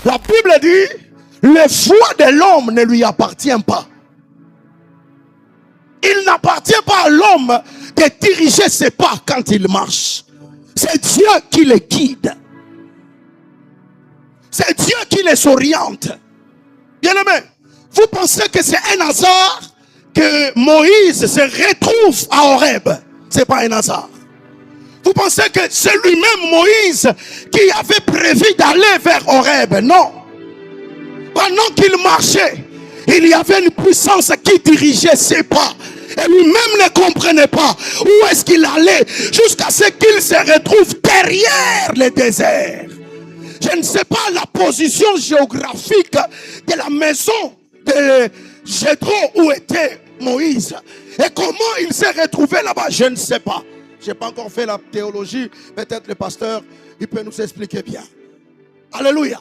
La Bible dit, le foie de l'homme ne lui appartient pas. Il n'appartient pas à l'homme de diriger ses pas quand il marche. C'est Dieu qui les guide. C'est Dieu qui les oriente. Bien-aimés, vous pensez que c'est un hasard que Moïse se retrouve à Horeb? Ce n'est pas un hasard. Vous pensez que c'est lui-même Moïse qui avait prévu d'aller vers Horeb? Non. Pendant qu'il marchait, il y avait une puissance qui dirigeait ses pas. Et lui-même ne comprenait pas où est-ce qu'il allait jusqu'à ce qu'il se retrouve derrière le désert. Je ne sais pas la position géographique de la maison de Jéthro où était Moïse. Et comment il s'est retrouvé là-bas, je ne sais pas. Je n'ai pas encore fait la théologie. Peut-être le pasteur, il peut nous expliquer bien. Alléluia.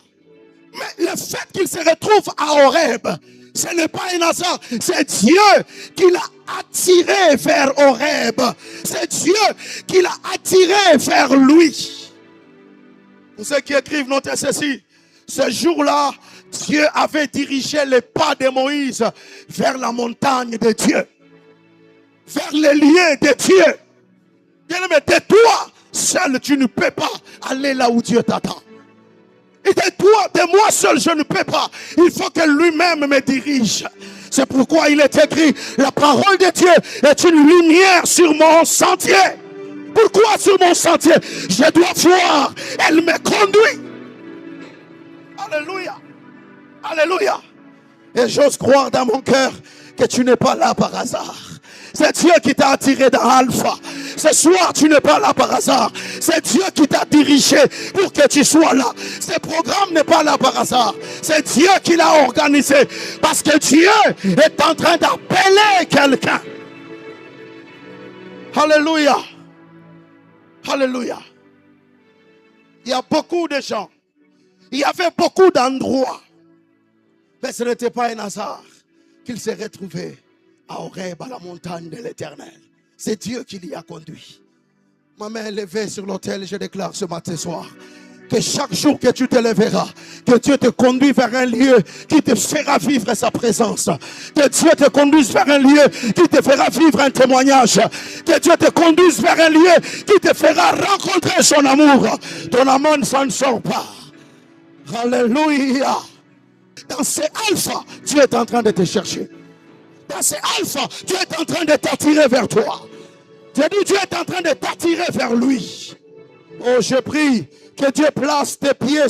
Mais le fait qu'il se retrouve à Horeb, ce n'est pas un hasard. C'est Dieu qui l'a attiré vers Horeb. C'est Dieu qui l'a attiré vers lui. Pour ceux qui écrivent, notez ceci. Ce jour-là, Dieu avait dirigé les pas de Moïse vers la montagne de Dieu. Vers les lieux de Dieu. Bien-aimé, de toi, seul tu ne peux pas aller là où Dieu t'attend. Et de toi, de moi seul, je ne peux pas. Il faut que lui-même me dirige. C'est pourquoi il est écrit, la parole de Dieu est une lumière sur mon sentier. Pourquoi sur mon sentier? Je dois voir, elle me conduit. Alléluia. Alléluia. Et j'ose croire dans mon cœur que tu n'es pas là par hasard. C'est Dieu qui t'a attiré dans Alpha. Ce soir, tu n'es pas là par hasard. C'est Dieu qui t'a dirigé pour que tu sois là. Ce programme n'est pas là par hasard. C'est Dieu qui l'a organisé. Parce que Dieu est en train d'appeler quelqu'un. Alléluia. Alléluia. Il y a beaucoup de gens. Il y avait beaucoup d'endroits. Mais ce n'était pas un hasard qu'il s'est retrouvé à Horeb, à la montagne de l'Éternel. C'est Dieu qui l'y a conduit. Ma main est levée sur l'autel, je déclare ce matin soir que chaque jour que tu te lèveras, que Dieu te conduise vers un lieu qui te fera vivre sa présence. Que Dieu te conduise vers un lieu qui te fera vivre un témoignage. Que Dieu te conduise vers un lieu qui te fera rencontrer son amour. Ton amour ne s'en sort pas. Alléluia. Dans ces alphas, Dieu est en train de te chercher. Dans ces alphas, Dieu est en train de t'attirer vers toi. Dieu est en train de t'attirer vers lui. Oh, je prie que Dieu place tes pieds